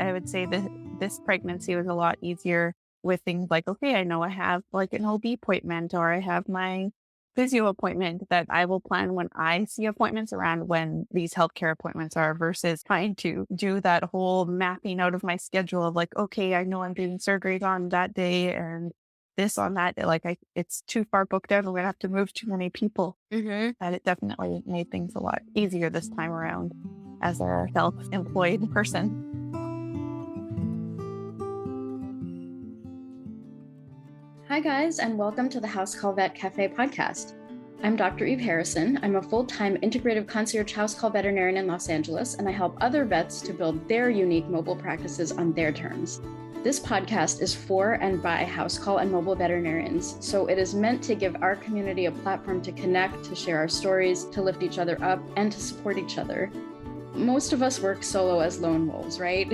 I would say that this pregnancy was a lot easier with things like, okay, I know I have like an OB appointment or I have my physio appointment that I will plan when I see appointments around when these healthcare appointments are versus trying to do that whole mapping out of my schedule of like, okay, I know I'm doing surgeries on that day and this on that day. Like it's too far booked out. I'm going to have to move too many people. And it definitely made things a lot easier this time around as a self-employed person. Hi guys, and welcome to the House Call Vet Cafe podcast. I'm Dr. Eve Harrison. I'm a full-time integrative concierge house call veterinarian in Los Angeles, and I help other vets to build their unique mobile practices on their terms. This podcast is for and by house call and mobile veterinarians, so it is meant to give our community a platform to connect, to share our stories, to lift each other up, and to support each other. Most of us work solo as lone wolves, right?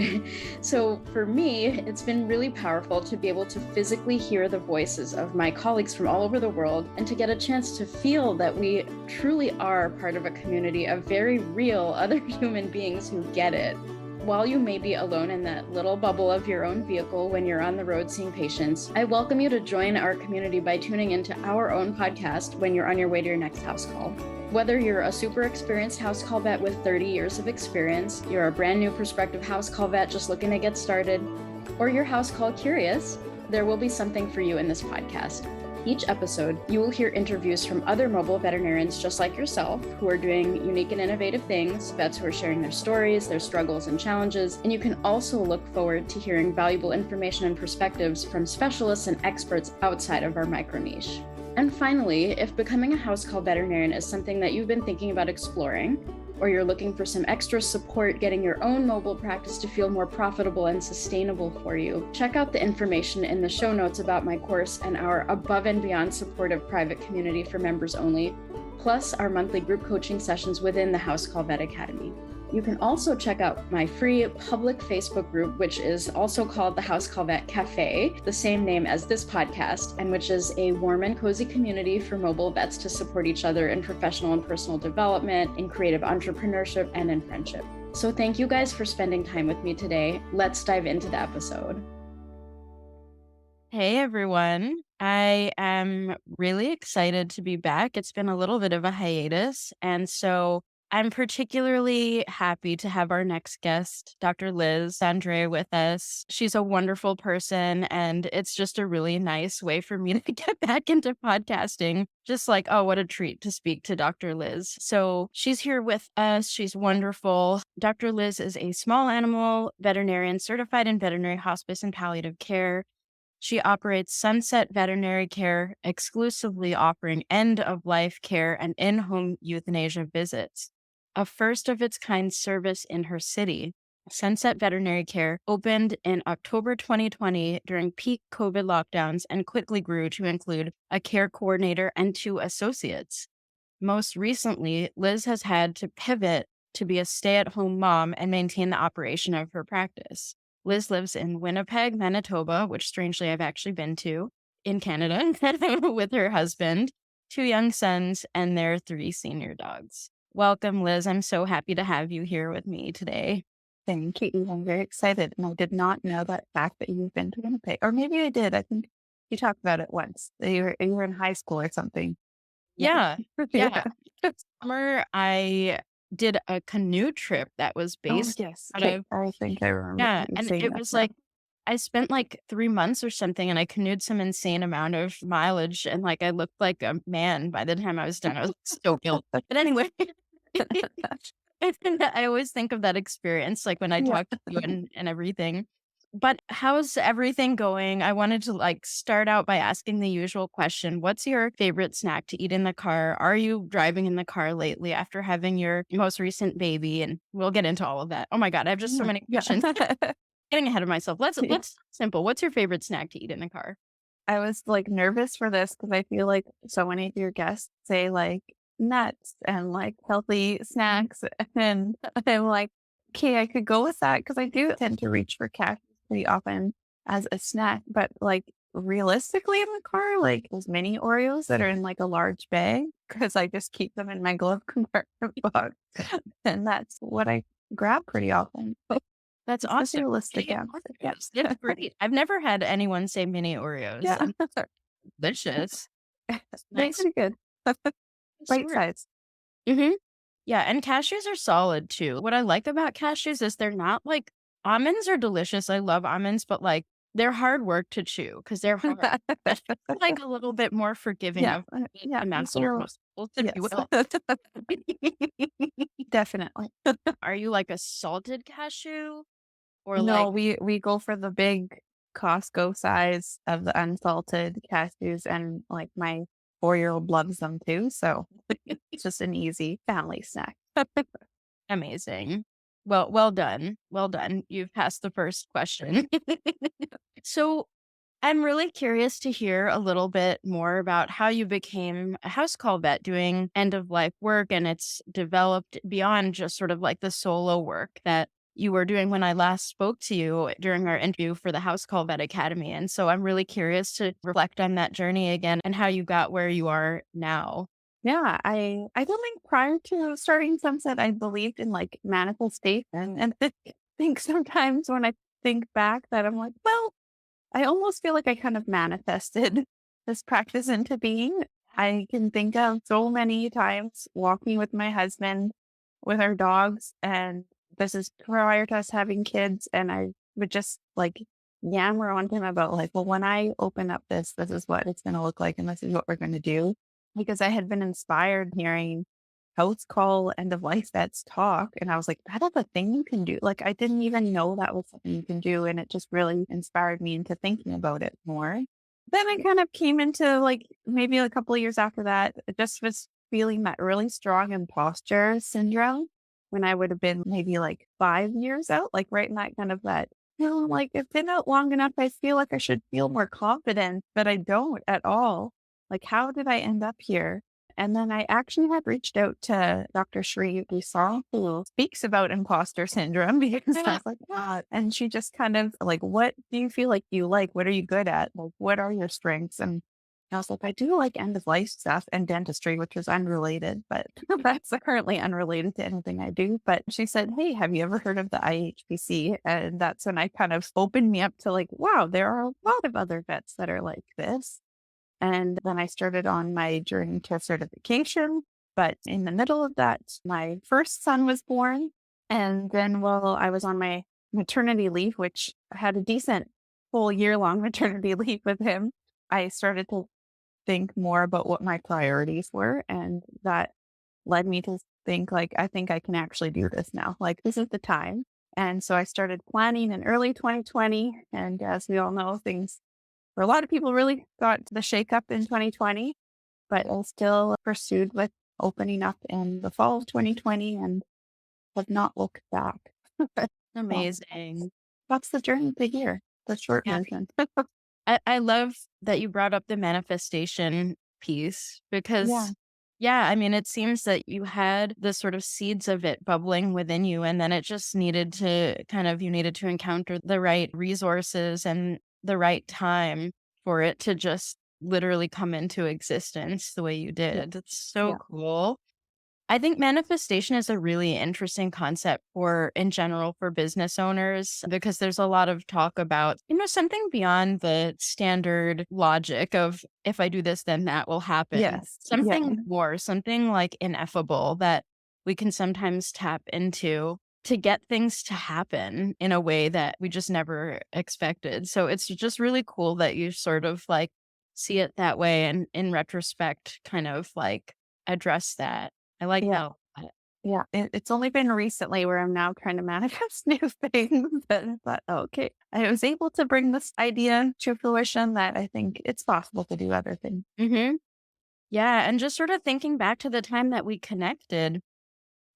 So for me, it's been really powerful to be able to physically hear the voices of my colleagues from all over the world and to get a chance to feel that we truly are part of a community of very real other human beings who get it. While you may be alone in that little bubble of your own vehicle when you're on the road seeing patients, I welcome you to join our community by tuning into our own podcast when you're on your way to your next house call. Whether you're a super experienced house call vet with 30 years of experience, you're a brand new prospective house call vet just looking to get started, or you're house call curious, there will be something for you in this podcast. Each episode, you will hear interviews from other mobile veterinarians just like yourself who are doing unique and innovative things, vets who are sharing their stories, their struggles and challenges, and you can also look forward to hearing valuable information and perspectives from specialists and experts outside of our micro niche. And finally, if becoming a house call veterinarian is something that you've been thinking about exploring, or you're looking for some extra support getting your own mobile practice to feel more profitable and sustainable for you, check out the information in the show notes about my course and our above and beyond supportive private community for members only, plus our monthly group coaching sessions within the House Call Vet Academy. You can also check out my free public Facebook group, which is also called the House Call Vet Cafe, the same name as this podcast, and which is a warm and cozy community for mobile vets to support each other in professional and personal development, in creative entrepreneurship, and in friendship. So thank you guys for spending time with me today. Let's dive into the episode. Hey everyone. I am really excited to be back. It's been a little bit of a hiatus, and so I'm particularly happy to have our next guest, Dr. Liz Andree, with us. She's a wonderful person, and it's just a really nice way for me to get back into podcasting. Just like, oh, what a treat to speak to Dr. Liz. So she's here with us. She's wonderful. Dr. Liz is a small animal veterinarian certified in veterinary hospice and palliative care. She operates Sunset Veterinary Care, exclusively offering end-of-life care and in-home euthanasia visits. A first-of-its-kind service in her city, Sunset Veterinary Care opened in October 2020 during peak COVID lockdowns and quickly grew to include a care coordinator and 2 associates. Most recently, Liz has had to pivot to be a stay-at-home mom and maintain the operation of her practice. Liz lives in Winnipeg, Manitoba, which strangely I've actually been to, in Canada, with her husband, 2 young sons, and their 3 senior dogs. Welcome, Liz. I'm so happy to have you here with me today. Thank you. I'm very excited. And I did not know that fact that you've been to Winnipeg. Or maybe I did. I think you talked about it once. That you were in high school or something. Yeah. Summer, I did a canoe trip that was based out of... I think I remember. Yeah, and it was like, I spent like 3 months or something, and I canoed some insane amount of mileage, and like I looked like a man by the time I was done. I was so guilty. But anyway, I always think of that experience, like when I talk to you and everything. But how's everything going? I wanted to like start out by asking the usual question. What's your favorite snack to eat in the car? Are you driving in the car lately after having your most recent baby? And we'll get into all of that. Oh my God, I have just so many questions. Getting ahead of myself. Let's simple. What's your favorite snack to eat in the car? I was like nervous for this because I feel like so many of your guests say like nuts and like healthy snacks. And I'm like, okay, I could go with that because I do tend to reach for cashews pretty often as a snack. But like realistically in the car, like those mini Oreos that are in like a large bag because I just keep them in my glove compartment box. And that's what I grab pretty often. That's especially awesome. with the Mini again. Yeah. Oreos. It's great. I've never had anyone say mini Oreos, Yeah. and they're delicious. It's They're nice. pretty good. Bite Sure. size. Mhm. Yeah, and cashews are solid too. What I like about cashews is they're not like almonds are delicious. I love almonds, but like they're hard work to chew because they're hard. Cashews are like a little bit more forgiving Yeah. of Yeah. the master So, muscles, if you yes. will. Definitely. Are you like a salted cashew or No, like we go for the big Costco size of the unsalted cashews, and like my 4-year-old loves them too. So it's just an easy family snack. amazing? Well done. Well done. You've passed the first question. So I'm really curious to hear a little bit more about how you became a house call vet doing end of life work and it's developed beyond just sort of like the solo work that you were doing when I last spoke to you during our interview for the House Call Vet Academy. And so I'm really curious to reflect on that journey again and how you got where you are now. Yeah, I don't think prior to starting Sunset, I believed in like manifestation, and I think sometimes when I think back that I'm like, well, I almost feel like I kind of manifested this practice into being. I can think of so many times walking with my husband, with our dogs, and this is prior to us having kids. And I would just like yammer on him about like, well, when I open up this is what it's going to look like, and this is what we're going to do. Because I had been inspired hearing house call end of life vets talk. And I was like, that is a thing you can do. Like, I didn't even know that was something you can do. And it just really inspired me into thinking about it more. Then I kind of came into like maybe a couple of years after that, it just was feeling that really strong imposter syndrome when I would have been maybe like 5 years out, like right in that kind of that, like I've been out long enough. I feel like I should feel more confident, but I don't at all. Like, how did I end up here? And then I actually had reached out to Dr. Shree Gusal, who speaks about imposter syndrome because I was like, what? And she just kind of like, what do you feel like you like? What are you good at? Like, what are your strengths? And I was like, I do like end of life stuff and dentistry, which is unrelated, but that's currently unrelated to anything I do. But she said, hey, have you ever heard of the IHPC? And that's when I kind of opened me up to like, wow, there are a lot of other vets that are like this. And then I started on my journey to certification. But in the middle of that, my first son was born. And then while I was on my maternity leave, which I had a decent full year long maternity leave with him, I started to think more about what my priorities were. And that led me to think like, I think I can actually do this now. Like, this is the time. And so I started planning in early 2020. And as we all know, things for a lot of people really got the shakeup in 2020, but I still pursued with opening up in the fall of 2020 and have not looked back. So Amazing. that's the journey to here, the short Yeah. version. I love that you brought up the manifestation piece Yeah. because, yeah, I mean, it seems that you had the sort of seeds of it bubbling within you, and then it just needed to you needed to encounter the right resources and the right time for it to just literally come into existence the way you Yeah. did. It's so Yeah. cool. I think manifestation is a really interesting concept for in general for business owners because there's a lot of talk about, something beyond the standard logic of if I do this, then that will happen. Yes. Yeah. Something more, something like ineffable that we can sometimes tap into to get things to happen in a way that we just never expected. So it's just really cool that you sort of like see it that way and in retrospect kind of like address that. I like Yeah. that a lot. Yeah. It's only been recently where I'm now trying to manifest new things. But I thought, oh, okay, I was able to bring this idea to fruition that I think it's possible to do other things. Mhm. Yeah, and just sort of thinking back to the time that we connected,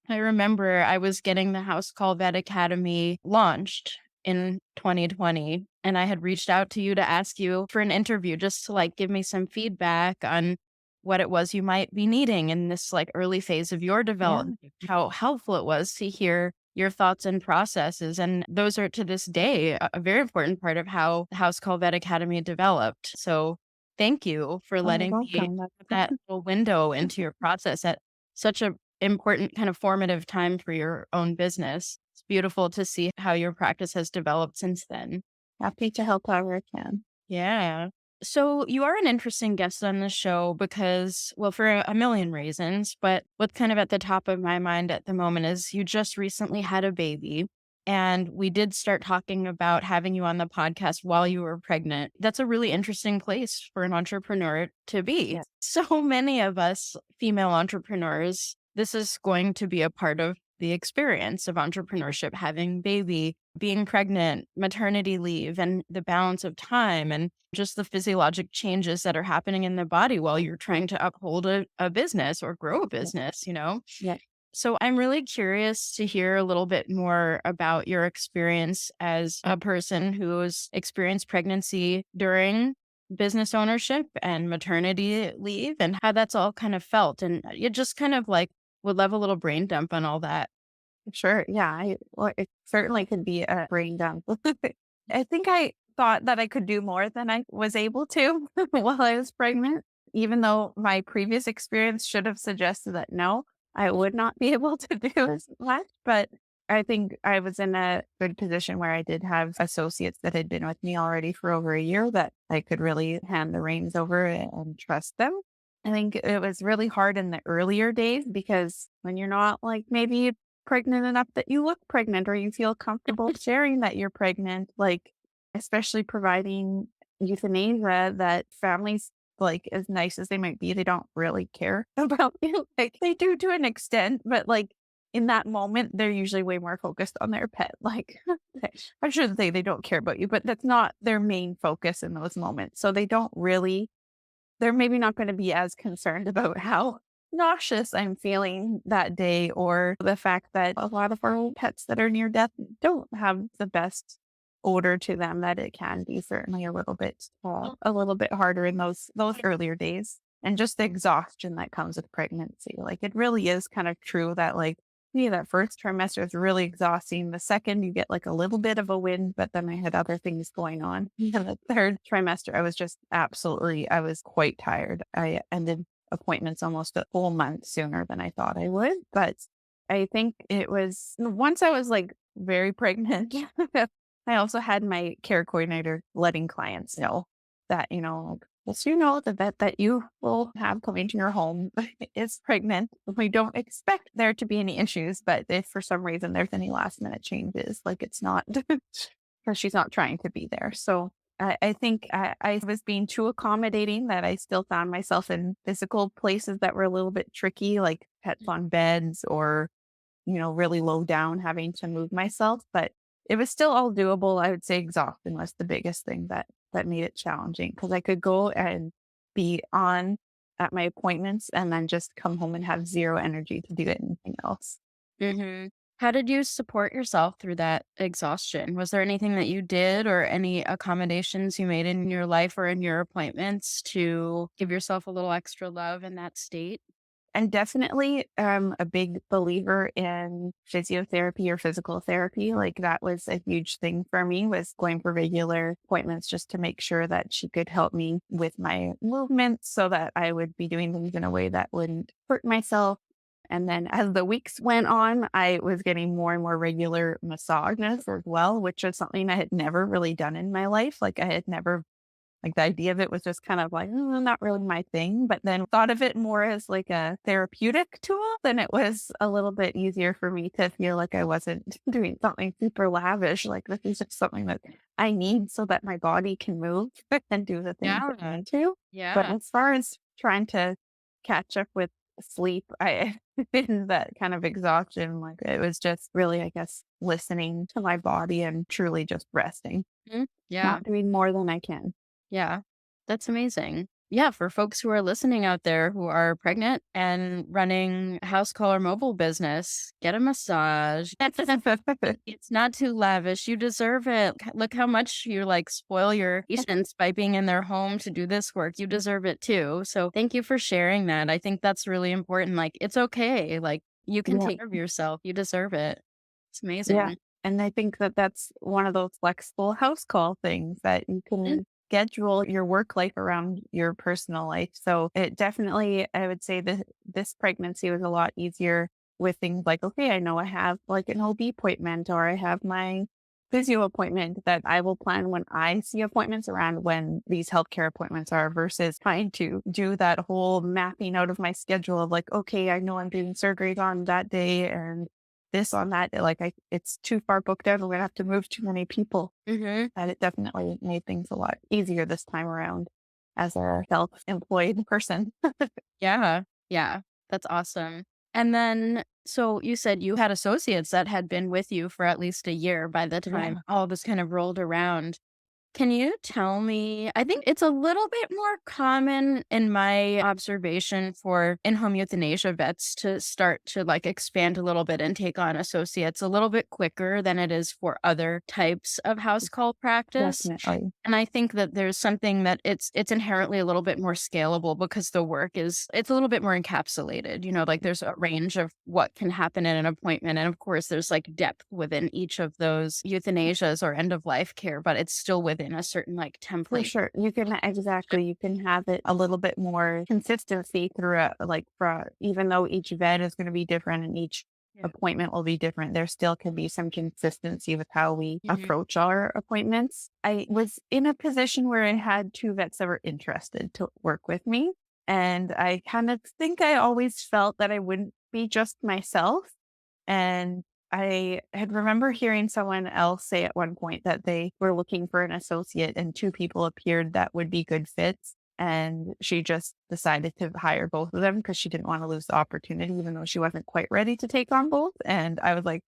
I remember I was getting the House Call Vet Academy launched in 2020, and I had reached out to you to ask you for an interview just to, like, give me some feedback on what it was you might be needing in this, like, early phase of your Yeah. development, how helpful it was to hear your thoughts and processes, and those are, to this day, a very important part of how the House Call Vet Academy developed. So, thank you for Oh, you're letting me welcome. have that little window into your process at such a important kind of formative time for your own business. beautiful to see how your practice has developed since then. Happy to help however I can. Yeah. So you are an interesting guest on the show because, well, for a million reasons, but what's kind of at the top of my mind at the moment is you just recently had a baby. And we did start talking about having you on the podcast while you were pregnant. That's a really interesting place for an entrepreneur to be. Yeah. So many of us female entrepreneurs, this is going to be a part of the experience of entrepreneurship, having baby, being pregnant, maternity leave, and the balance of time, and just the physiologic changes that are happening in the body while you're trying to uphold a business or grow a Yeah. business. Yeah. So I'm really curious to hear a little bit more about your experience as a person who's experienced pregnancy during business ownership and maternity leave and how that's all kind of felt. And you just kind of like would love a little brain dump on all that. Sure. Yeah. Well, it certainly could be a brain dump. I think I thought that I could do more than I was able to while I was pregnant, even though my previous experience should have suggested that no, I would not be able to do as much. But I think I was in a good position where I did have associates that had been with me already for over a year that I could really hand the reins over and trust them. I think it was really hard in the earlier days because when you're not like maybe pregnant enough that you look pregnant or you feel comfortable sharing that you're pregnant, like especially providing euthanasia that families like as nice as they might be, they don't really care about you. Like they do to an extent, but like in that moment, they're usually way more focused on their pet. Like I shouldn't say they don't care about you, but that's not their main focus in those moments. So they don't really they're maybe not going to be as concerned about how nauseous I'm feeling that day or the fact that a lot of our pets that are near death don't have the best odor to them that it can be certainly a little bit harder in those earlier days and just the exhaustion that comes with pregnancy. Like it really is kind of true that like yeah, that first trimester is really exhausting. The second, you get like a little bit of a win, but then I had other things going on. And the third trimester, I was quite tired. I ended appointments almost a whole month sooner than I thought I would. But I think it was once I was like very pregnant, I also had my care coordinator letting clients know that, like, yes, the vet that you will have coming to your home is pregnant. We don't expect there to be any issues, but if for some reason there's any last minute changes, like it's not, or she's not trying to be there. So I think I was being too accommodating that I still found myself in physical places that were a little bit tricky, like pets on beds or, really low down, having to move myself. But it was still all doable. I would say exhaustion was the biggest thing that made it challenging because I could go and be on at my appointments and then just come home and have zero energy to do anything else. Hmm. How did you support yourself through that exhaustion? Was there anything that you did or any accommodations you made in your life or in your appointments to give yourself a little extra love in that state? And definitely a big believer in physiotherapy or physical therapy. Like that was a huge thing for me was going for regular appointments just to make sure that she could help me with my movements so that I would be doing things in a way that wouldn't hurt myself. And then as the weeks went on, I was getting more and more regular massages as well, which was something I had never really done in my life. Like I had never like the idea of it was just kind of like, not really my thing, but then thought of it more as like a therapeutic tool. Then it was a little bit easier for me to feel like I wasn't doing something super lavish. Like this is just something that I need so that my body can move and do the things that I Yeah. need to. But Yeah. as far as trying to catch up with sleep, I in that kind of exhaustion, like it was just really, I guess, listening to my body and truly just resting, Mhm. Yeah. not doing more than I can. Yeah, that's amazing. Yeah, for folks who are listening out there who are pregnant and running a house call or mobile business, get a massage. It's not too lavish. You deserve it. Look how much you like spoil your patients by being in their home to do this work. You deserve it too. So thank you for sharing that. I think that's really important. Like, it's okay. Like, you can Yeah. take care of yourself. You deserve it. It's Yeah. amazing. And I think that that's one of those flexible house call things that you Mm. can schedule your work life around your personal life. So it definitely, I would say that this pregnancy was a lot easier with things like, okay, I know I have like an OB appointment or I have my physio appointment, that I will plan when I see appointments around when these healthcare appointments are, versus trying to do that whole mapping out of my schedule of like, okay, I know I'm doing surgeries on that day and this on that day. Like it's too far booked out. I'm going to have to move too many people. Mhm. And it definitely made things a lot easier this time around as a self-employed person. Yeah. Yeah. That's awesome. And then, so you said you had associates that had been with you for at least a year by the time Yeah, all this kind of rolled around. Can you tell me, I think it's a little bit more common in my observation for in-home euthanasia vets to start to like expand a little bit and take on associates a little bit quicker than it is for other types of house call practice. definitely. And I think that there's something that it's inherently a little bit more scalable because the work is it's a little bit more encapsulated. Like there's a range of what can happen in an appointment. And of course, there's like depth within each of those euthanasias or end of life care, but it's still within a certain like For template. sure. You can exactly, you can have it a little bit more consistency throughout, like for even though each vet is going to be different and each Yeah. appointment will be different, there still can be some consistency with how we Mhm. approach our appointments. I was in a position where I had two vets that were interested to work with me. And I kind of think I always felt that I wouldn't be just myself. And I had remember hearing someone else say at one point that they were looking for an associate and two people appeared that would be good fits. And she just decided to hire both of them because she didn't want to lose the opportunity, even though she wasn't quite ready to take on both. And I was like,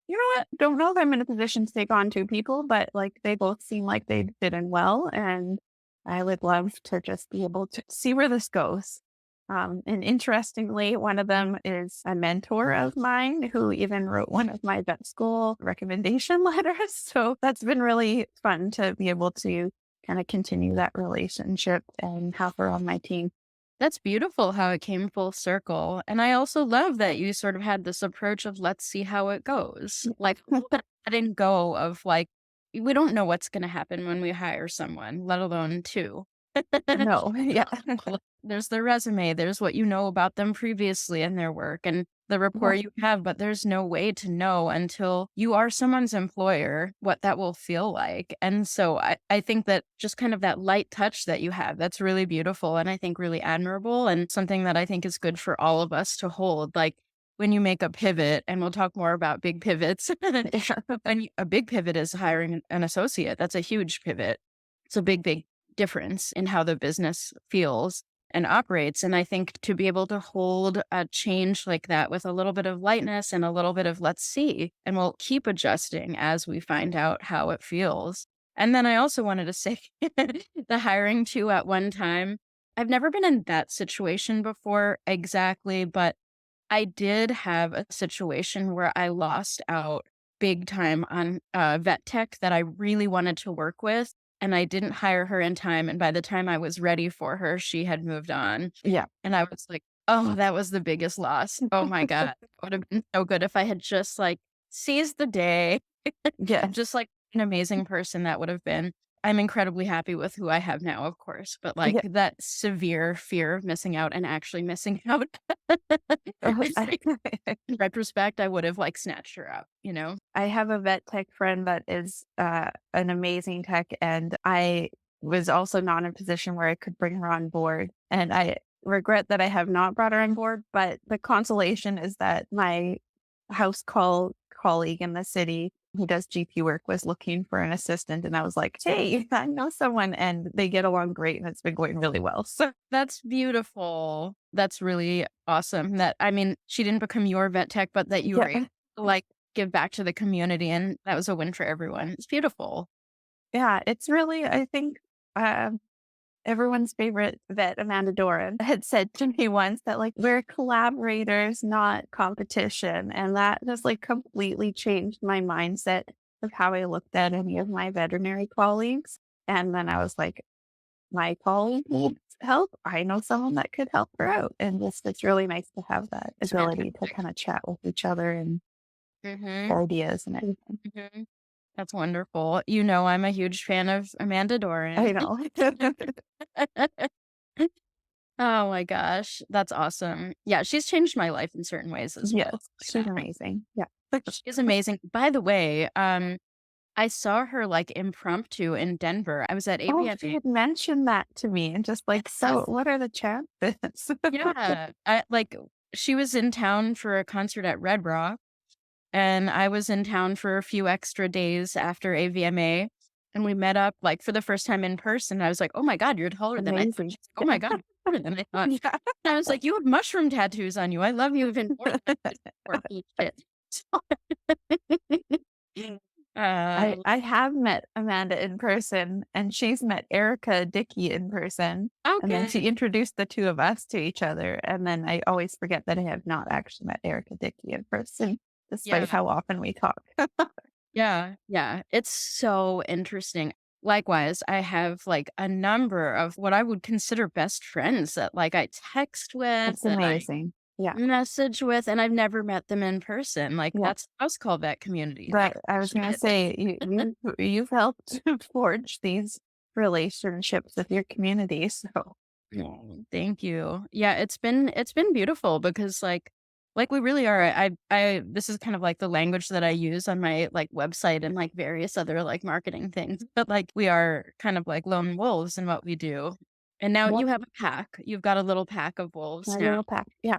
you know what? Don't know if I'm in a position to take on two people, but like they both seem like they'd fit in well. And I would love to just be able to see where this goes. And interestingly, one of them is a mentor of mine who even wrote one of my vet school recommendation letters. So that's been really fun to be able to kind of continue that relationship and have her on my team. That's beautiful how it came full circle. And I also love that you sort of had this approach of let's see how it goes. Like letting go of like, we don't know what's going to happen when we hire someone, let alone two. No, yeah. There's their resume, there's what you know about them previously in their work and the rapport Yeah, you have, but there's no way to know until you are someone's employer what that will feel like. And so I think that just kind of that light touch that you have, that's really beautiful and I think really admirable and something that I think is good for all of us to hold. Like when you make a pivot, and we'll talk more about big pivots, and a big pivot is hiring an associate. That's a huge pivot. It's a big, big difference in how the business feels and operates. And I think to be able to hold a change like that with a little bit of lightness and a little bit of let's see, and we'll keep adjusting as we find out how it feels. And then I also wanted to say the hiring two at one time. I've never been in that situation before exactly, but I did have a situation where I lost out big time on a vet tech that I really wanted to work with, and I didn't hire her in time, and by the time I was ready for her, she had moved on, yeah, and I was like, "Oh, that was the biggest loss. Oh my god. It would have been so good if I had just, like, seized the day." yes, Just like an amazing person that would have been. I'm incredibly happy with who I have now, of course, but, like, yeah. that severe fear of missing out and actually missing out. In retrospect, I would have, like, snatched her up, you know? I have a vet tech friend that is an amazing tech, and I was also not in a position where I could bring her on board. And I regret that I have not brought her on board. But the consolation is that my house call colleague in the city who does GP work was looking for an assistant, and I was like, "Hey, I know someone," and they get along great, and it's been going really well. So That's beautiful. That's really awesome that I mean, she didn't become your vet tech, but that you were able yeah, to, like, give back to the community, and that was a win for everyone. It's beautiful. yeah, it's really I think. Everyone's favorite vet, Amanda Doran, had said to me once that, like, we're collaborators, not competition. And that just like completely changed my mindset of how I looked at any of my veterinary colleagues. And then I was like, my colleague needs help. I know someone that could help her out. And just it's really nice to have that It's ability to fantastic. kind of chat with each other and Mhm, share ideas and everything. mhm. That's wonderful. You know I'm a huge fan of Amanda I Doran. know. Oh my gosh, that's awesome. Yeah, she's changed my life in certain ways as well. Yes, she's amazing. Yeah. She's amazing. By the way, I saw her, like, impromptu in Denver. I was at Oh, she AVMA. had mentioned that to me and just like, so Yes. what are the chances? Yeah. She was in town for a concert at Red Rock, and I was in town for a few extra days after AVMA, and we met up, like, for the first time in person. I was like, "Oh my god, you're taller than I thought." Amazing. She's like, "Oh my god, you're taller than I thought." Yeah. And I was like, "You have mushroom tattoos on you. I love you even more." Holy shit. Uh, I have met Amanda in person, and she's met Erica Dickey in person, and then she okay. introduced the 2 of us to each other, and then I always forget that I have not actually met Erica Dickey in person, despite Yeah. how often we talk. Yeah, yeah, it's so interesting. Likewise, I have, like, a number of what I would consider best friends that, like, I text with, It's that I amazing. Yeah, message with, and I've never met them in person. Like, yeah. that's house call vet community. Like, But I was gonna shit. say, you've helped forge these relationships with your community, so Oh, thank you. Yeah, it's been beautiful because like we really are. I this is kind of like the language that I use on my like website and like various other like marketing things. But like we are kind of like lone wolves in what we do. And now What you have a pack. You've got a little pack of wolves my now, little pack. Yeah.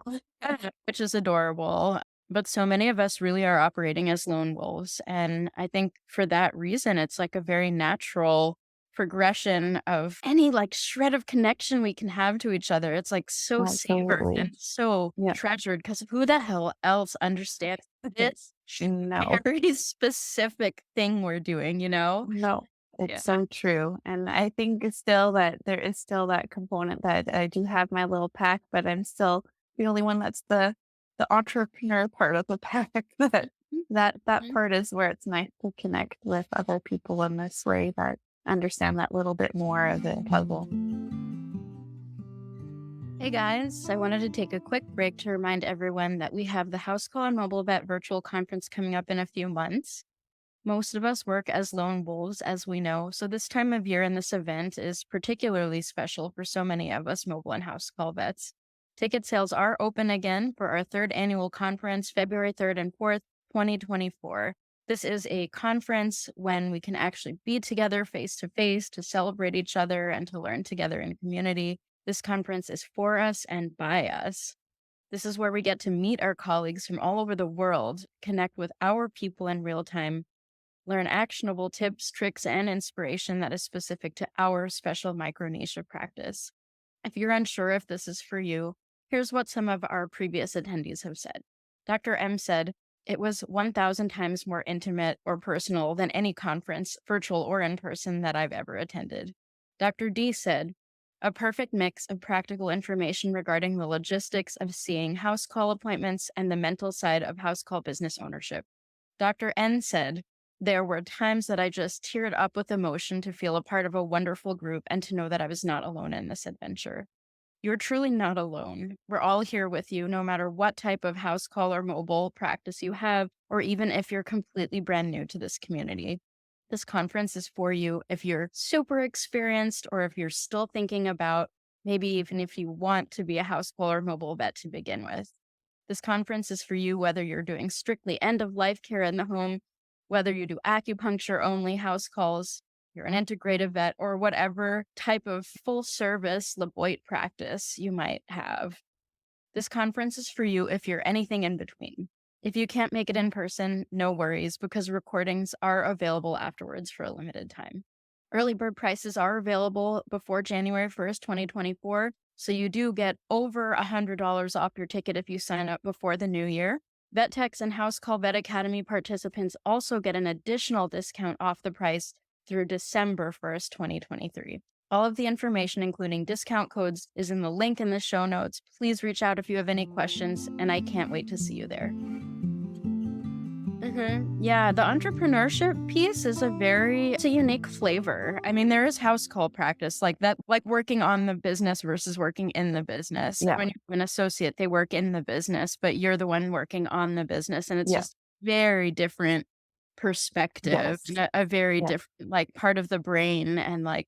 which is adorable. But so many of us really are operating as lone wolves. And I think for that reason, it's like a very natural progression of any like shred of connection we can have to each other. It's like so savored and Absolutely. so Yeah. treasured because who the hell else understands this No. very specific thing we're doing, you know? No, Yeah. it's so true. And I think it's still that there is still that component that I do have my little pack, but I'm still the only one that's the entrepreneur part of the pack that Mhm. part is where it's nice to connect with other people in this way that understand that little bit more of the puzzle. Hey guys, I wanted to take a quick break to remind everyone that we have the House Call and Mobile Vet virtual conference coming up in a few months. Most of us work as lone wolves, as we know, so this time of year and this event is particularly special for so many of us mobile and house call vets. Ticket sales are open again for our third annual conference, February 3rd and 4th, 2024. This is a conference when we can actually be together face to face to celebrate each other and to learn together in community. This conference is for us and by us. This is where we get to meet our colleagues from all over the world, connect with our people in real time, learn actionable tips, tricks, and inspiration that is specific to our special micronesia practice. If you're unsure if this is for you, here's what some of our previous attendees have said. Dr. M said, it was 1,000 times more intimate or personal than any conference, virtual or in person, that I've ever attended. Dr. D said, a perfect mix of practical information regarding the logistics of seeing house call appointments and the mental side of house call business ownership. Dr. N said, there were times that I just teared up with emotion to feel a part of a wonderful group and to know that I was not alone in this adventure. You're truly not alone. We're all here with you, no matter what type of house call or mobile practice you have, or even if you're completely brand new to this community. This conference is for you if you're super experienced or if you're still thinking about maybe even if you want to be a house call or mobile vet to begin with. This conference is for you whether you're doing strictly end of life care in the home, whether you do acupuncture only house calls, you're an integrative vet, or whatever type of full service Laboit practice you might have. This conference is for you if you're anything in between. If you can't make it in person, no worries, because recordings are available afterwards for a limited time. Early bird prices are available before January 1st, 2024, so you do get over $100 off your ticket if you sign up before the new year. Vet Techs and House Call Vet Academy participants also get an additional discount off the price through December 1st, 2023. All of the information, including discount codes, is in the link in the show notes. Please reach out if you have any questions, and I can't wait to see you there. Yeah, the entrepreneurship piece is it's a unique flavor. I mean, there is house call practice like that, like working on the business versus working in the business. Yeah. When you're an associate, they work in the business, but you're the one working on the business. And it's Yeah. just very different perspective, Yes. and a very Yeah. different like part of the brain and like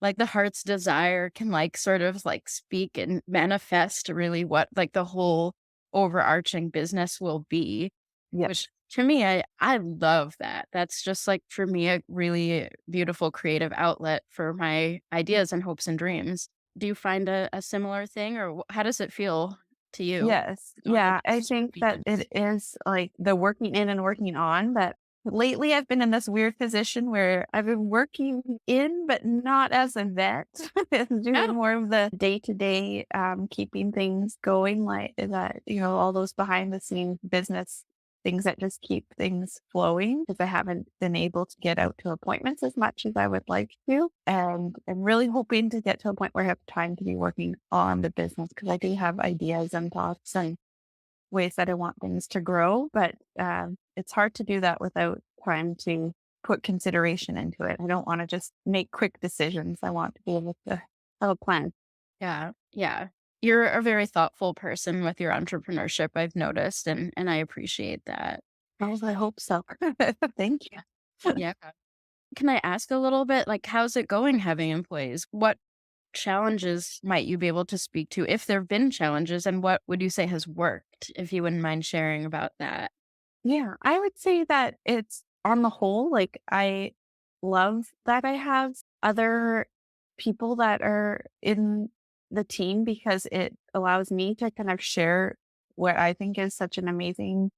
like the heart's desire can like sort of like speak and manifest really what like the whole overarching business will be, Yeah. which to me, I love that. That's just like for me a really beautiful creative outlet for my ideas and hopes and dreams. Do you find a similar thing, or how does it feel to you? Yes. Go ahead. Yeah. I think that it is like the working in and working on, but lately I've been in this weird position where I've been working in, but not as a vet, and doing Oh, more of the day to day, keeping things going like that, all those behind the scenes business things that just keep things flowing because I haven't been able to get out to appointments as much as I would like to. And I'm really hoping to get to a point where I have time to be working on the business because I do have ideas and thoughts and ways that I want things to grow. But it's hard to do that without time to put consideration into it. I don't want to just make quick decisions. I want to be able to have a plan. yeah, yeah. You're a very thoughtful person with your entrepreneurship, I've noticed, and I appreciate that. Oh, I hope so. Thank you. Yeah. Can I ask a little bit, like, how's it going having employees? What challenges might you be able to speak to if there've been challenges, and what would you say has worked, if you wouldn't mind sharing about that? Yeah, I would say that it's on the whole, like, I love that I have other people that are in the team because it allows me to kind of share what I think is such an amazing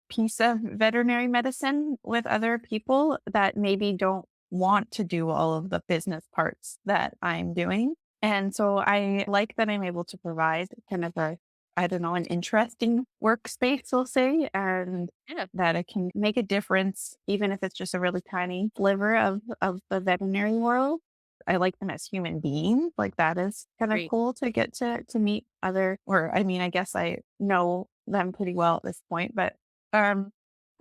piece of veterinary medicine with other people that maybe don't want to do all of the business parts that I'm doing. And so I like that I'm able to provide kind of I don't know, an interesting workspace, we'll say, and Yeah, that it can make a difference, even if it's just a really tiny sliver of the veterinary world. I like them as human beings. Like that is kind of great. cool to get to meet other, or I mean, I guess I know them pretty well at this point, but um,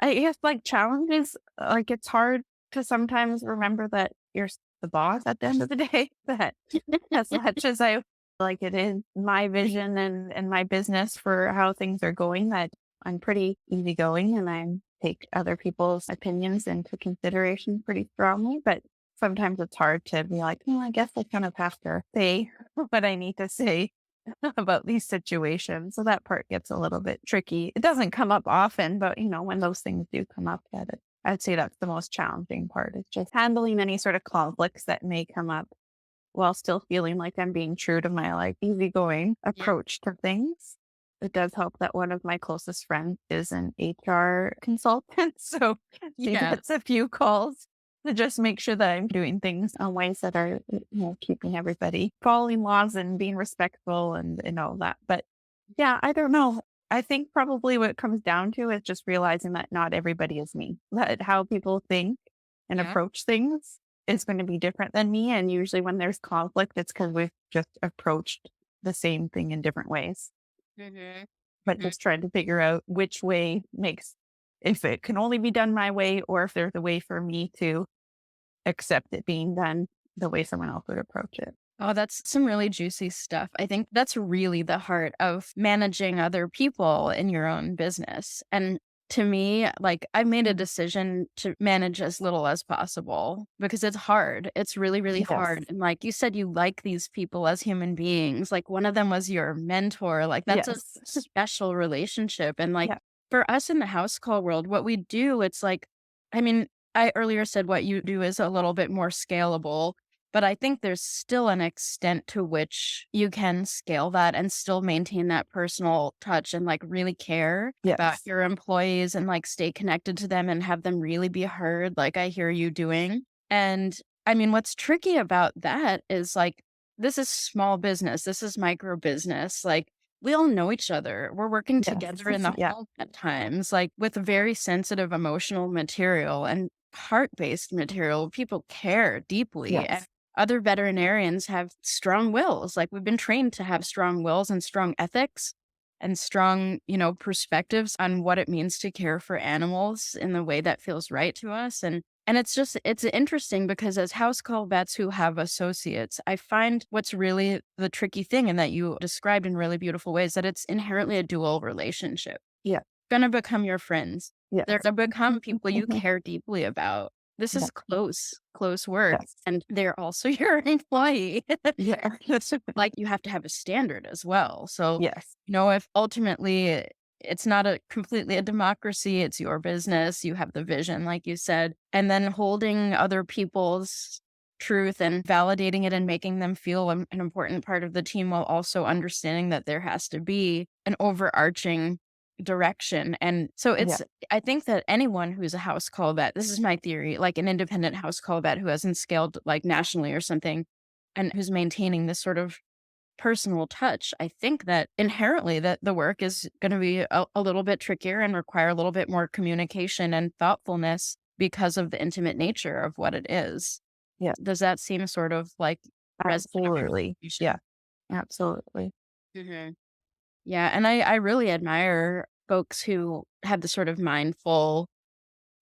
I guess like challenges, like it's hard to sometimes remember that you're the boss at the end of the day. That as much as I like it is my vision and my business for how things are going, that I'm pretty easygoing and I take other people's opinions into consideration pretty strongly. But sometimes it's hard to be like, I guess I kind of have to say what I need to say about these situations. So that part gets a little bit tricky. It doesn't come up often, but when those things do come up, I'd say that's the most challenging part. It's just handling any sort of conflicts that may come up while still feeling like I'm being true to my like easygoing Yeah, approach to things. It does help that one of my closest friends is an HR consultant. So she yeah, gets a few calls to just make sure that I'm doing things in ways that are, keeping everybody following laws and being respectful and all that. But yeah, I don't know. I think probably what it comes down to is just realizing that not everybody is me, that how people think and yeah. approach things is going to be different than me. And usually when there's conflict, it's because we've just approached the same thing in different ways, Mhm, but mhm. just trying to figure out which way makes, if it can only be done my way, or if there's a way for me to accept it being done the way someone else would approach it. Oh, that's some really juicy stuff. I think that's really the heart of managing other people in your own business. And to me, like I made a decision to manage as little as possible because it's hard. It's really, really Yes. hard. And like you said, you like these people as human beings. Like one of them was your mentor. Like that's a Yes. special relationship. And like Yeah. for us in the house call world, what we do, it's like, I mean, I earlier said what you do is a little bit more scalable, but I think there's still an extent to which you can scale that and still maintain that personal touch and, like, really care about Yes. your employees and, like, stay connected to them and have them really be heard like I hear you doing. And, I mean, what's tricky about that is, like, this is small business, this is micro business, like, we all know each other. We're working Yes. together in the Yeah. home at times, like, with very sensitive emotional material and heart-based material. People care deeply, and Yes. other veterinarians have strong wills. Like we've been trained to have strong wills and strong ethics and strong, perspectives on what it means to care for animals in the way that feels right to us. And it's interesting because as house call vets who have associates, I find what's really the tricky thing and that you described in really beautiful ways that it's inherently a dual relationship. Yeah. Gonna become your friends. They're Yes. gonna become people you care deeply about. this Yeah. is close work, Yes. and they're also your employee. Yeah. Like, you have to have a standard as well. So, Yes. if ultimately it's not a completely a democracy, it's your business, you have the vision, like you said, and then holding other people's truth and validating it and making them feel an important part of the team while also understanding that there has to be an overarching direction. And so Yeah. I think that anyone who's a house call vet, this is my theory, like an independent house call vet who hasn't scaled like nationally or something and who's maintaining this sort of personal touch, I think that inherently that the work is going to be a little bit trickier and require a little bit more communication and thoughtfulness because of the intimate nature of what it is. Yeah. Does that seem sort of like resonant of your Absolutely. conversation? Yeah. Absolutely. Mhm. Yeah, and I really admire folks who have the sort of mindful,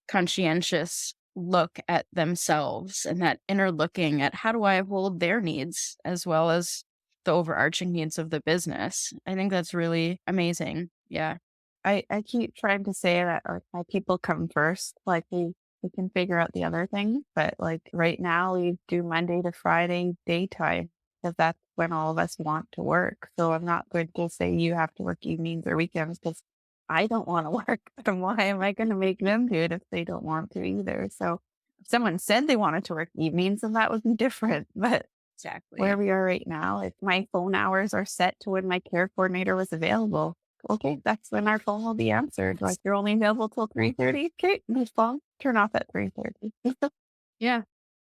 conscientious look at themselves and that inner looking at how do I hold their needs as well as the overarching needs of the business. I think that's really amazing. Yeah. I keep trying to say that like my people come first. Like we can figure out the other things, but like right now we do Monday to Friday daytime because that's when all of us want to work. So I'm not going to say you have to work evenings or weekends because I don't want to work. And why am I going to make them do it if they don't want to either? So if someone said they wanted to work evenings, then that would be different. But where Exactly. we are right now, if my phone hours are set to when my care coordinator was available, okay, that's when our phone will be answered. Like you're only available till 3:30. Okay, no phone. Turn off at 3:30. Yeah.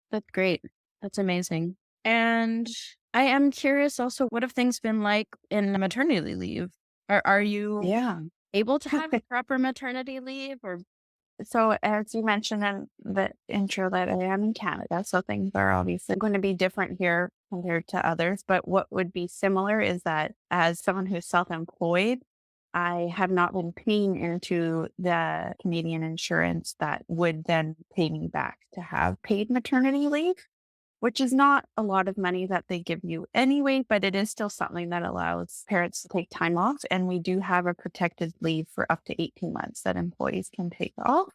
That's great. That's amazing. And I am curious also, what have things been like in maternity leave? Are you Yeah. able to have proper maternity leave or So as you mentioned in the intro that I am in Canada, so things are obviously going to be different here compared to others. But what would be similar is that as someone who's self-employed, I have not been paying into the Canadian insurance that would then pay me back to have paid maternity leave, which is not a lot of money that they give you anyway, but it is still something that allows parents to take time off. And we do have a protected leave for up to 18 months that employees can take off.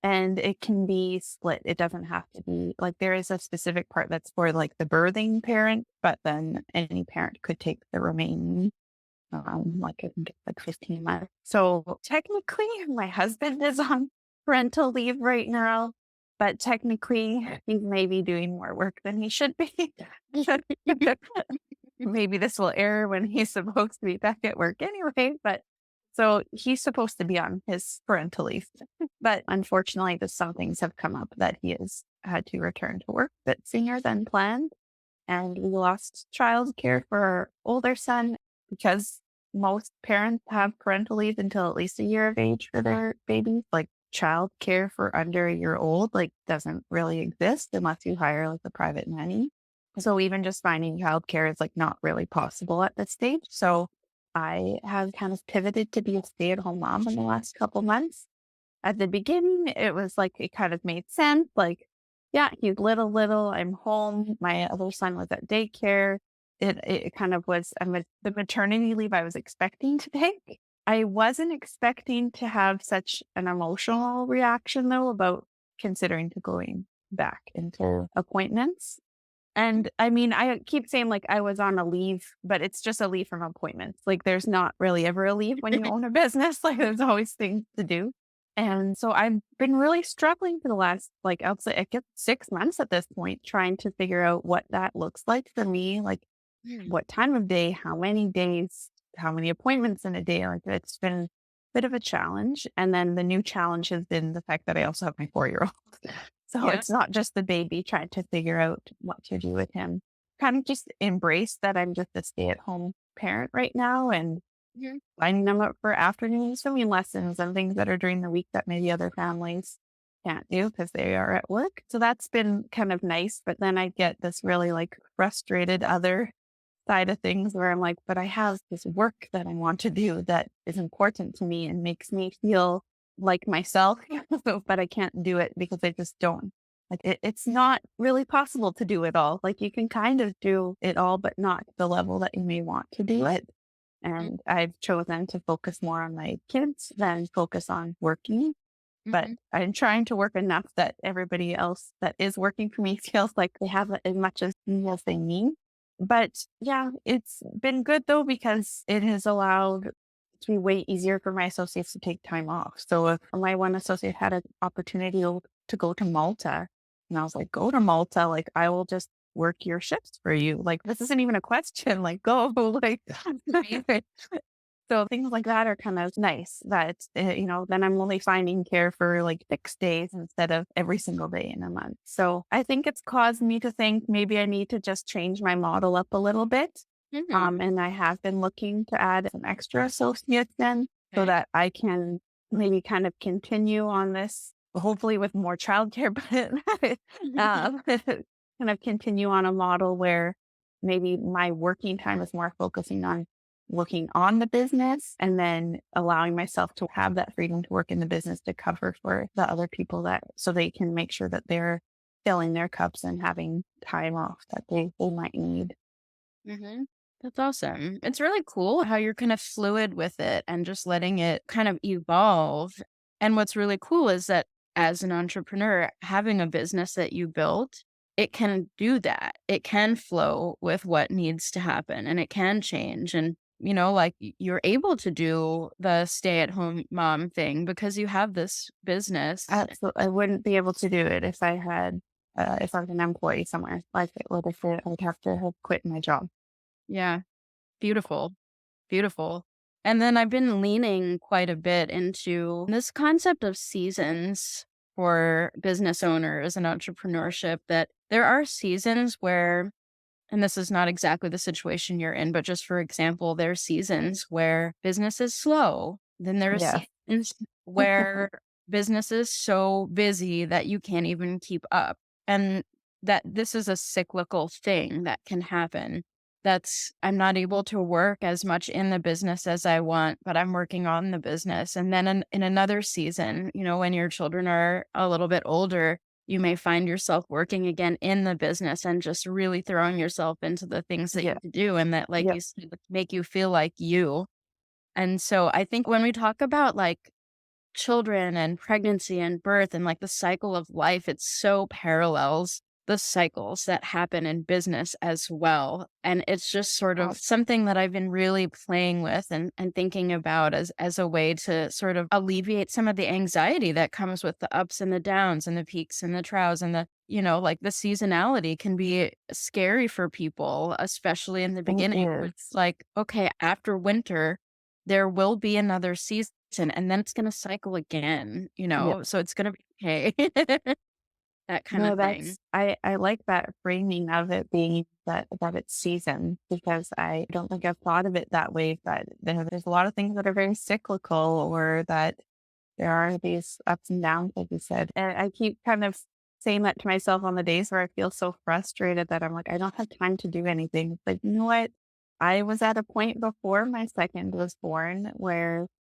And it can be split. It doesn't have to be like there is a specific part that's for like the birthing parent, but then any parent could take the remaining, like I think it's like 15 months. So technically, my husband is on parental leave right now, but technically, he's maybe doing more work than he should be. Maybe this will air when he's supposed to be back at work anyway, but so he's supposed to be on his parental leave. But unfortunately, just some things have come up that he has had to return to work a bit sooner than planned. And we lost childcare for our older son because most parents have parental leave until at least a year of age for their babies. Like childcare for under a year old, like doesn't really exist unless you hire like a private nanny. So even just finding childcare is like not really possible at this stage. So I have kind of pivoted to be a stay-at-home mom in the last couple months. At the beginning, it was like it kind of made sense. Like, yeah, he's little, I'm home. My other son was at daycare. It kind of was the maternity leave I was expecting to take. I wasn't expecting to have such an emotional reaction though about considering to going back into appointments. And I mean, I keep saying like I was on a leave, but it's just a leave from appointments. Like there's not really ever a leave when you own a business. Like there's always things to do. And so I've been really struggling for the last, like, I'll say, I guess 6 months at this point, trying to figure out what that looks like for me. Like, Hmm. what time of day, how many days, how many appointments in a day. Like, it's been a bit of a challenge. And then the new challenge has been the fact that I also have my 4-year-old. So Yeah. it's not just the baby trying to figure out what to do with him. Kind of just embrace that I'm just a stay at home parent right now and Mhm. lining them up for afternoon swimming lessons and things that are during the week that maybe other families can't do because they are at work. So that's been kind of nice. But then I get this really like frustrated other side of things where I'm like, but I have this work that I want to do that is important to me and makes me feel like myself, but I can't do it because I just don't. Like it's not really possible to do it all. Like you can kind of do it all, but not the level that you may want to do it. Mhm. And I've chosen to focus more on my kids than focus on working. but Mhm. I'm trying to work enough that everybody else that is working for me feels like they have as much as me as they need. But yeah, it's been good though because it has allowed to be way easier for my associates to take time off. So if my one associate had an opportunity to go to Malta, and I was like, go to Malta, like I will just work your shifts for you. Like this isn't even a question. Like go, like Amazing. so things like that are kind of nice that, then I'm only finding care for like 6 days instead of every single day in a month. So I think it's caused me to think maybe I need to just change my model up a little bit. Mhm. And I have been looking to add some extra associates in so Okay. that I can maybe kind of continue on this, hopefully with more childcare, but kind of continue on a model where maybe my working time is more focusing on working on the business and then allowing myself to have that freedom to work in the business to cover for the other people that so they can make sure that they're filling their cups and having time off that they might need. Mhm. That's awesome. It's really cool how you're kind of fluid with it and just letting it kind of evolve. And what's really cool is that as an entrepreneur, having a business that you built, it can do that. It can flow with what needs to happen and it can change. And, like you're able to do the stay at home mom thing because you have this business. Absolutely. I wouldn't be able to do it if I was an employee somewhere. Like it would if I would have to have quit my job. Yeah. Beautiful. Beautiful. And then I've been leaning quite a bit into this concept of seasons for business owners and entrepreneurship, that there are seasons where, and this is not exactly the situation you're in, but just for example, there are seasons where business is slow. Then there are Yeah. seasons where business is so busy that you can't even keep up. And that this is a cyclical thing that can happen. I'm not able to work as much in the business as I want, but I'm working on the business. And then in another season, when your children are a little bit older, you may find yourself working again in the business and just really throwing yourself into the things that Yeah. you do and that, like Yep. you said, make you feel like you. And so I think when we talk about like children and pregnancy and birth and like the cycle of life, it so parallels the cycles that happen in business as well. And it's just sort of something that I've been really playing with and thinking about as a way to sort of alleviate some of the anxiety that comes with the ups and the downs and the peaks and the troughs and like the seasonality can be scary for people, especially in the It beginning. It's is. like, okay, after winter, there will be another season and then it's gonna cycle again, Yep. so it's gonna be okay. That kinda No, thing. I like that framing of it being that it's season because I don't think I've thought of it that way. But there's a lot of things that are very cyclical or that there are these ups and downs, like you said. And I keep kind of saying that to myself on the days where I feel so frustrated that I'm like, I don't have time to do anything. But you know what? I was at a point before my second was born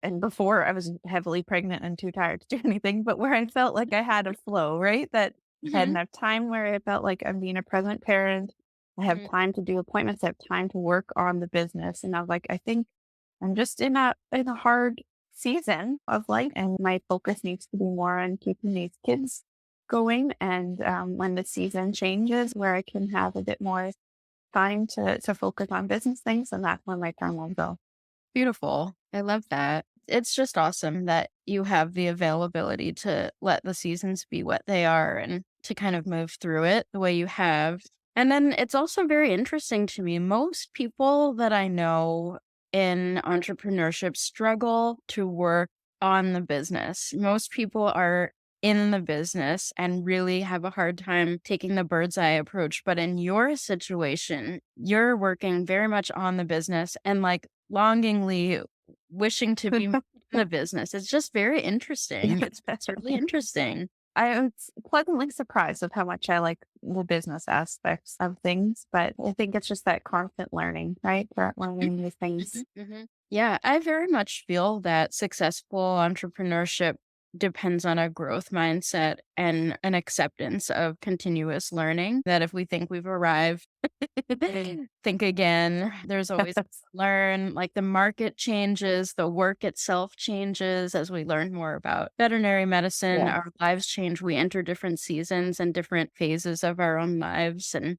and before I was heavily pregnant and too tired to do anything, but where I felt like I had a flow, right? That I had Mhm, enough time where I felt like I'm being a present parent. I have mhm. time to do appointments. I have time to work on the business. And I was like, I think I'm just in a hard season of life, and my focus needs to be more on keeping these kids going. And when the season changes, where I can have a bit more time to focus on business things, and that's when my time will go. Beautiful. I love that. It's just awesome that you have the availability to let the seasons be what they are and to kind of move through it the way you have. And then it's also very interesting to me. Most people that I know in entrepreneurship struggle to work on the business. Most people are in the business and really have a hard time taking the bird's eye approach. But in your situation, you're working very much on the business and like longingly wishing to be in the business. It's just very interesting. It's really interesting. I was pleasantly surprised of how much I like the business aspects of things, but I think it's just that constant learning, right? We're learning new things. Mhm, mhm. Yeah, I very much feel that successful entrepreneurship depends on a growth mindset and an acceptance of continuous learning, that if we think we've arrived, think again. There's always learn, like the market changes, the work itself changes as we learn more about veterinary medicine. Yeah. Our lives change. We enter different seasons and different phases of our own lives. And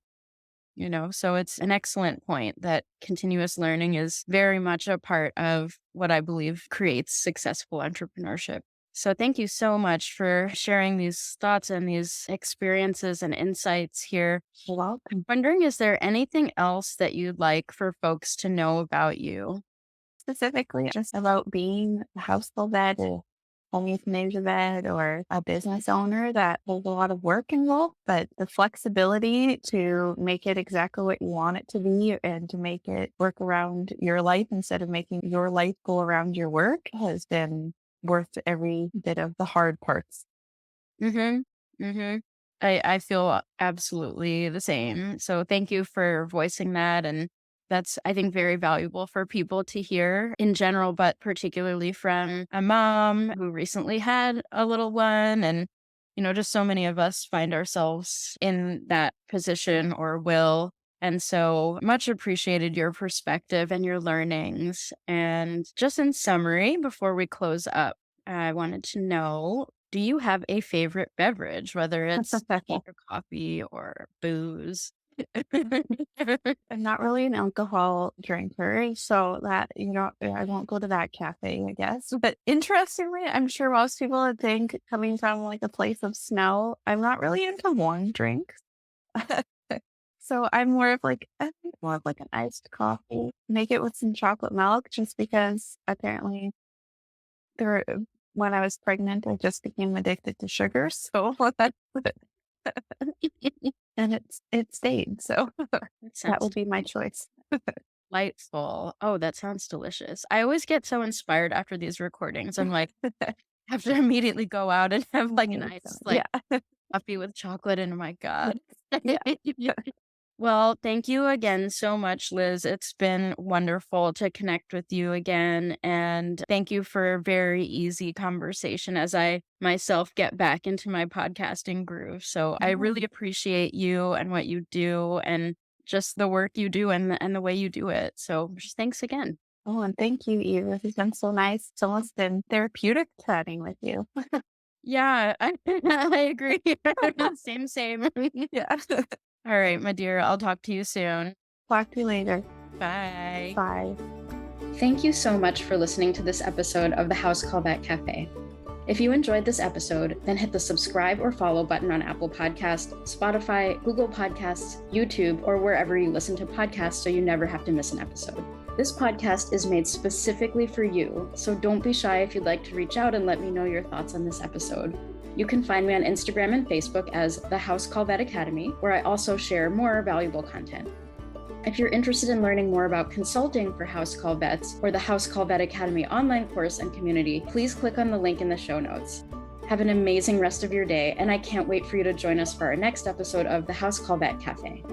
so it's an excellent point that continuous learning is very much a part of what I believe creates successful entrepreneurship. So thank you so much for sharing these thoughts and these experiences and insights here. You're welcome. Wondering, is there anything else that you'd like for folks to know about you? Specifically just about being a household vet or home euthanasia vet or a business owner, that there's a lot of work involved, but the flexibility to make it exactly what you want it to be and to make it work around your life instead of making your life go around your work has been worth every bit of the hard parts. Mm-hmm. Mm-hmm. I feel absolutely the same. So thank you for voicing that. And that's, I think, very valuable for people to hear in general, but particularly from a mom who recently had a little one. And, just so many of us find ourselves in that position or will. And so much appreciated your perspective and your learnings. And just in summary, before we close up, I wanted to know, do you have a favorite beverage, whether it's tea or coffee or booze? I'm not really an alcohol drinker, so that, I won't go to that cafe, I guess. But interestingly, I'm sure most people would think, coming from like a place of snow, I'm not really into warm drinks. So I'm I think more of like an iced coffee. Make it with some chocolate milk, just because apparently there, when I was pregnant, I just became addicted to sugar. So that's and it stayed. So That that sounds would be my choice. delightful. Oh, that sounds delicious. I always get so inspired after these recordings. I'm like, have to immediately go out and have like a nice Yeah. coffee with chocolate. And oh my God. Yeah. Well, thank you again so much, Liz. It's been wonderful to connect with you again. And thank you for a very easy conversation as I myself get back into my podcasting groove. So I really appreciate you and what you do and just the work you do and the way you do it. So just thanks again. Oh, and thank you, Eve. This has been so nice. It's almost been therapeutic chatting with you. Yeah, I agree. Same. Yeah. All right, my dear. I'll talk to you soon. Talk to you later. Bye. Bye. Thank you so much for listening to this episode of the House Call Vet Cafe. If you enjoyed this episode, then hit the subscribe or follow button on Apple Podcasts, Spotify, Google Podcasts, YouTube, or wherever you listen to podcasts so you never have to miss an episode. This podcast is made specifically for you, so don't be shy if you'd like to reach out and let me know your thoughts on this episode. You can find me on Instagram and Facebook as The House Call Vet Academy, where I also share more valuable content. If you're interested in learning more about consulting for House Call Vets or the House Call Vet Academy online course and community, please click on the link in the show notes. Have an amazing rest of your day, and I can't wait for you to join us for our next episode of the House Call Vet Cafe.